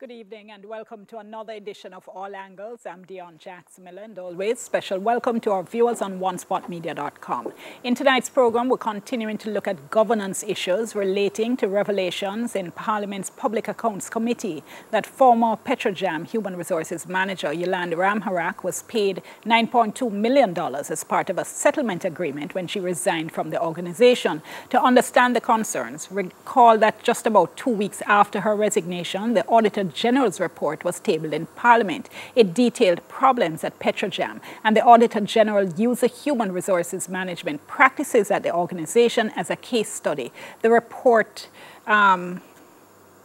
Good evening and welcome to another edition of All Angles. I'm Dion Jackson-Miller, and always special welcome to our viewers on onespotmedia.com. In tonight's program, we're continuing to look at governance issues relating to revelations in Parliament's Public Accounts Committee that former Petrojam Human Resources Manager Yolanda Ramharak was paid $9.2 million as part of a settlement agreement when she resigned from the organization. To understand the concerns, recall that just about 2 weeks after her resignation, the Auditor General's report was tabled in Parliament. It detailed problems at Petrojam, and the Auditor General used the human resources management practices at the organization as a case study. The report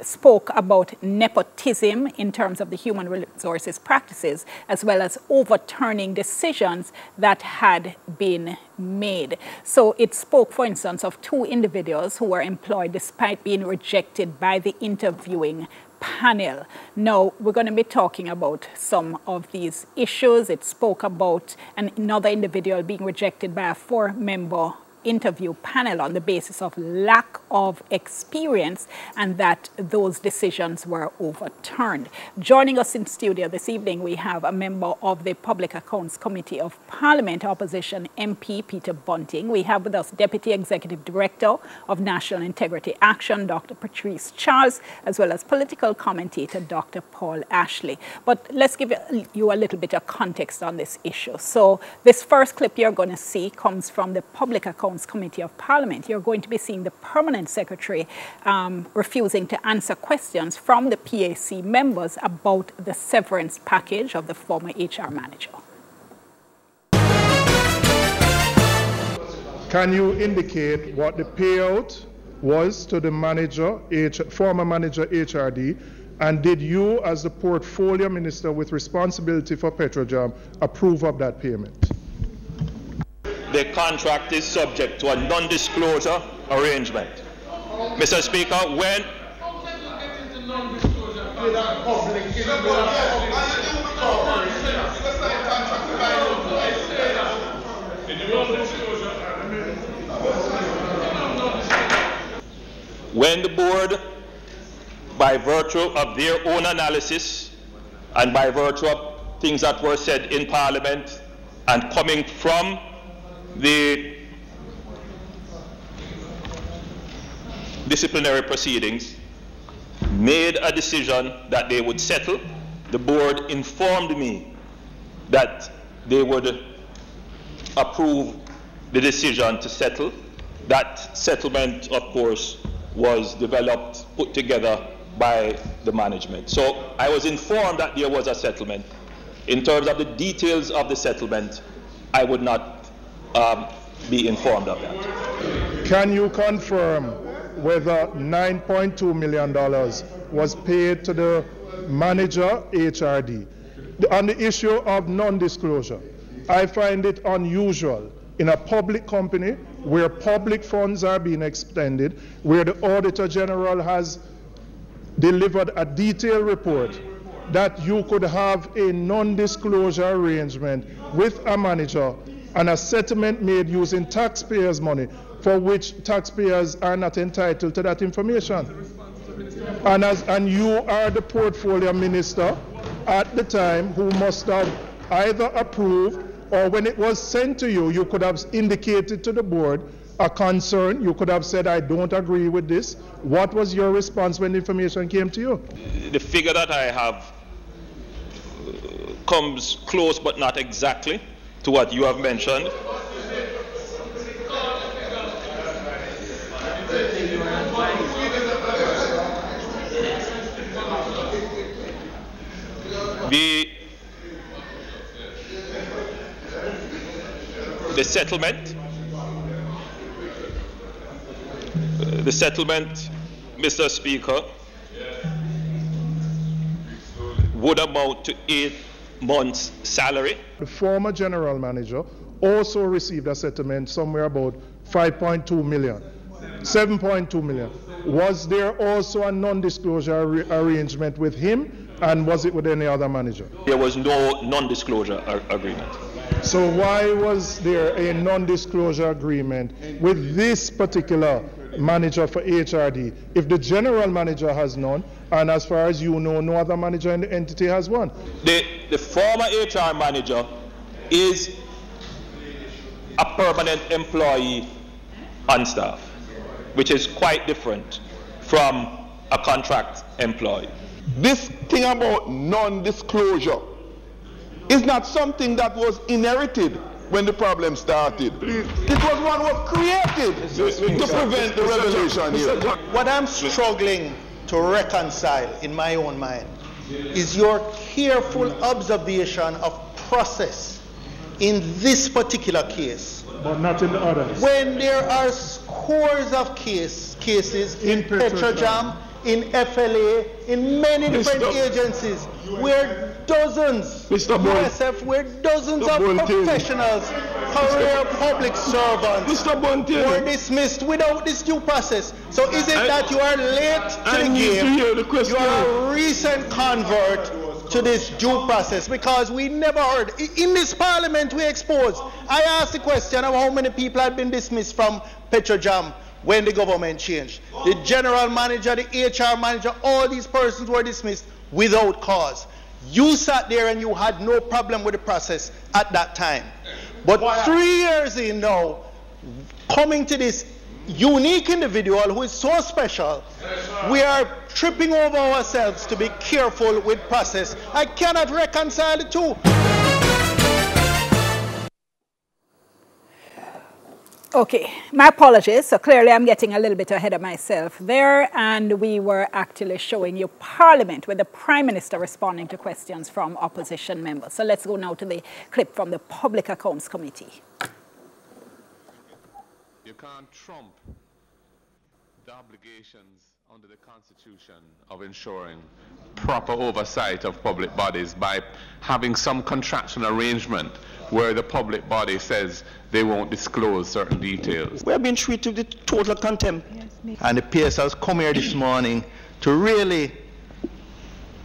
spoke about nepotism in terms of the human resources practices, as well as overturning decisions that had been made. So it spoke, for instance, of 2 individuals who were employed despite being rejected by the interviewing panel. Now, we're going to be talking about some of these issues. It spoke about another individual being rejected by a 4-member interview panel on the basis of lack of experience, and that those decisions were overturned. Joining us in studio this evening, we have a member of the Public Accounts Committee of Parliament, Opposition MP Peter Bunting. We have with us Deputy Executive Director of National Integrity Action, Dr. Patrice Charles, as well as political commentator Dr. Paul Ashley. But let's give you a little bit of context on this issue. So this first clip you're going to see comes from the Public Accounts Committee of Parliament. You're going to be seeing the Permanent Secretary refusing to answer questions from the PAC members about the severance package of the former HR manager. Can you indicate what the payout was to the manager, former manager HRD, and did you, as the portfolio minister with responsibility for Petrojam, approve of that payment? The contract is subject to a non-disclosure arrangement. Mr. Speaker, when the board, by virtue of their own analysis and by virtue of things that were said in Parliament and coming from the disciplinary proceedings, made a decision that they would settle, the board informed me that they would approve the decision to settle. That settlement, of course, was developed, put together by the management. So I was informed that there was a settlement. In terms of the details of the settlement, I would not be informed of that. Can you confirm whether $9.2 million was paid to the manager HRD? On the issue of non-disclosure, I find it unusual in a public company where public funds are being expended, where the Auditor General has delivered a detailed report, that you could have a non-disclosure arrangement with a manager and a settlement made using taxpayers' money, for which taxpayers are not entitled to that information. And you are the portfolio minister at the time who must have either approved, or when it was sent to you, you could have indicated to the board a concern. You could have said, I don't agree with this. What was your response when the information came to you? The figure that I have comes close but not exactly to what you have mentioned. The settlement, Mr. Speaker, would amount to 8 months' salary. The former general manager also received a settlement somewhere about 5.2 million, 7.2 million. Was there also a non-disclosure arrangement with him, and was it with any other manager? There was no non-disclosure agreement. So why was there a non-disclosure agreement with this particular manager for HRD, if the general manager has none, and as far as you know, no other manager in the entity has one? The former HR manager is a permanent employee on staff, which is quite different from a contract employee. This thing about non-disclosure is not something that was inherited when the problem started. It was one was created to prevent the revelation here. What I'm struggling to reconcile in my own mind is your careful observation of process in this particular case. But not in the others. When there are scores of cases in Petrojam, in FLA, in many different agencies, where dozens, USF, where dozens of professionals, career public servants were dismissed without this due process. So is it that you are late to the game? You are a recent convert to this due process, because we never heard. In this parliament we exposed. I asked the question of how many people had been dismissed from Petrojam when the government changed. The general manager, the HR manager, all these persons were dismissed without cause. You sat there and you had no problem with the process at that time. But 3 years in now, coming to this unique individual who is so special, we are tripping over ourselves to be careful with process. I cannot reconcile the two. Okay, my apologies. So clearly I'm getting a little bit ahead of myself there, and we were actually showing you Parliament with the Prime Minister responding to questions from opposition members. So let's go now to the clip from the Public Accounts Committee. You can't trump the obligations under the Constitution of ensuring proper oversight of public bodies by having some contractual arrangement where the public body says they won't disclose certain details. We have been treated with total contempt. And the PS has come here this morning to really,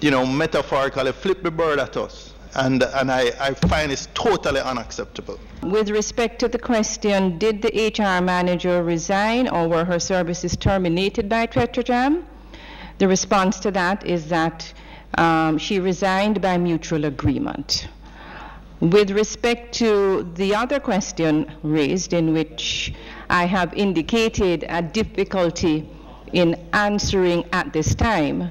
metaphorically flip the bird at us. And I find it's totally unacceptable. With respect to the question, did the HR manager resign or were her services terminated by Petrojam? The response to that is that she resigned by mutual agreement. With respect to the other question raised, in which I have indicated a difficulty in answering at this time,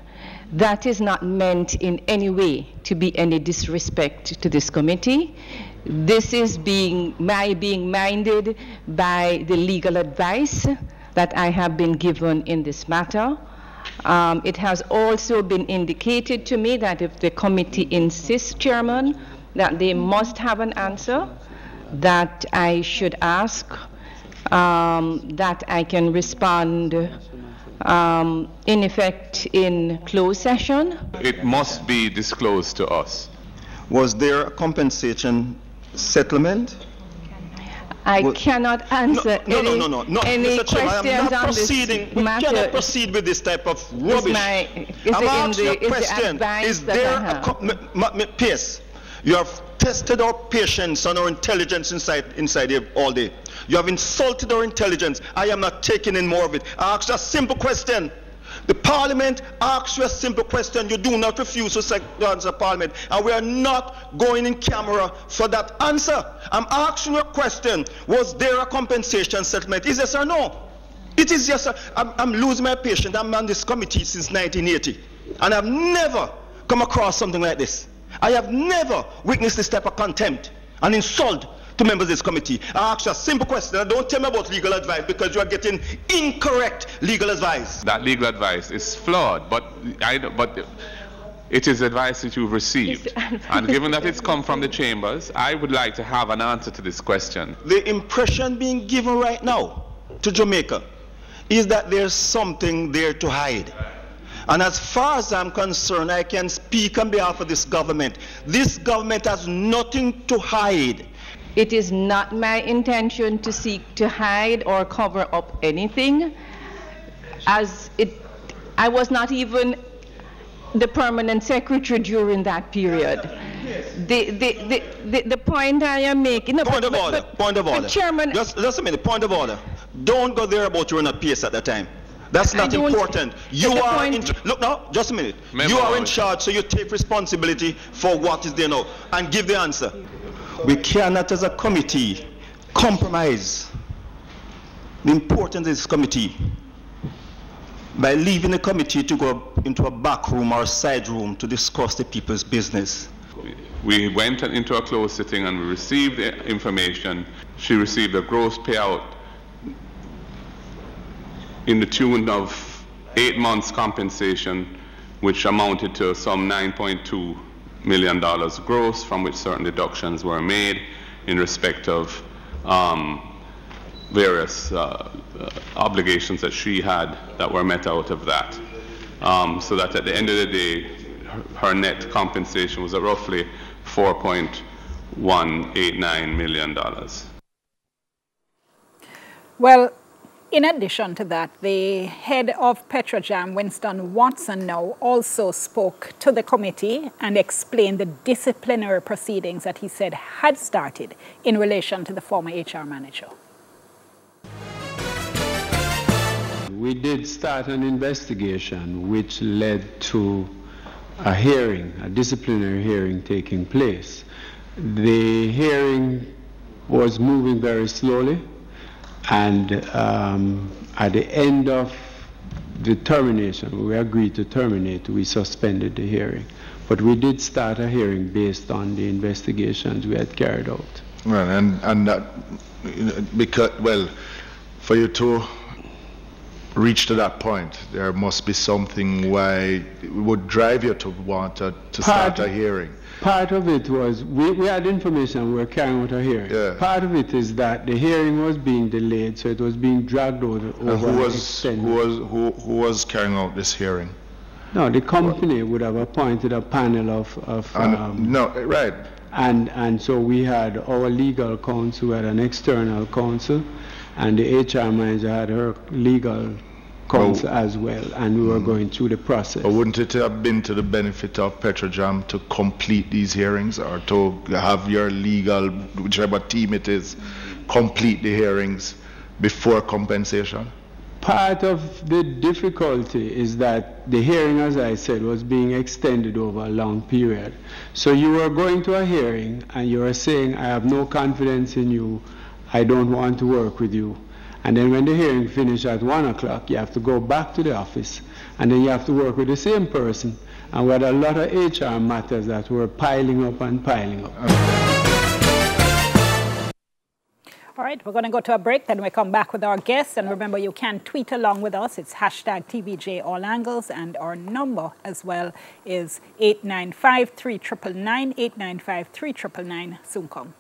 that is not meant in any way to be any disrespect to this committee. This is being minded by the legal advice that I have been given in this matter. It has also been indicated to me that if the committee insists, Chairman, that they must have an answer, that I should ask, that I can respond in effect in closed session. It must be disclosed to us. Was there a compensation settlement? I cannot answer any Mr. Chairman, I'm not proceeding. We cannot proceed with this type of rubbish. I'm asking you a question. Is there a PS? You have tested our patience and our intelligence inside here all day. You have insulted our intelligence. I am not taking in more of it. I asked a simple question. The Parliament asks you a simple question. You do not refuse to answer Parliament. And we are not going in camera for that answer. I'm asking you a question. Was there a compensation settlement? Is yes or no? It is yes, sir. I'm losing my patience. I'm on this committee since 1980. And I've never come across something like this. I have never witnessed this type of contempt and insult to members of this committee. I ask you a simple question. Don't tell me about legal advice, because you are getting incorrect legal advice. That legal advice is flawed, but it is advice that you've received. And given that it's come from the chambers, I would like to have an answer to this question. The impression being given right now to Jamaica is that there's something there to hide. And as far as I'm concerned, I can speak on behalf of this government. This government has nothing to hide. It is not my intention to seek to hide or cover up anything. I was not even the permanent secretary during that period. The point I am making... Point of order. Chairman... Just a minute, point of order. Don't go there about you're not PS at the time. That's not important. You are in, look now, just a minute. You are in charge, so you take responsibility for what is there now and give the answer. We cannot, as a committee, compromise the importance of this committee by leaving the committee to go into a back room or a side room to discuss the people's business. We went into a closed sitting and we received the information. She received a gross payout in the tune of 8 months compensation, which amounted to some $9.2 million gross, from which certain deductions were made in respect of various obligations that she had that were met out of that. So that at the end of the day, her net compensation was at roughly $4.189 million. Well, in addition to that, the head of Petrojam, Winston Watson, now also spoke to the committee and explained the disciplinary proceedings that he said had started in relation to the former HR manager. We did start an investigation which led to a hearing, a disciplinary hearing taking place. The hearing was moving very slowly, and at the end of the termination, we agreed to terminate, we suspended the hearing. But we did start a hearing based on the investigations we had carried out. Well, and because, well, for you to reach to that point, there must be something why it would drive you to want to start a hearing. Part of it was, we had information, we were carrying out a hearing. Yeah. Part of it is that the hearing was being delayed, so it was being dragged over. Who was carrying out this hearing? No, the company would have appointed a panel of no, right. And so we had our legal counsel, we had an external counsel, and the HR manager had her legal counsel as well, and we were going through the process. But wouldn't it have been to the benefit of Petrojam to complete these hearings, or to have your legal, whichever team it is, complete the hearings before compensation? Part of the difficulty is that the hearing, as I said, was being extended over a long period. So you were going to a hearing and you were saying, I have no confidence in you, I don't want to work with you. And then when the hearing finished at 1 o'clock, you have to go back to the office, and then you have to work with the same person. And we had a lot of HR matters that were piling up and piling up. All right, we're going to go to a break, then we come back with our guests. And remember, you can tweet along with us. It's hashtag TVJ All Angles, and our number as well is 895-3999, 895-3999. Soon come.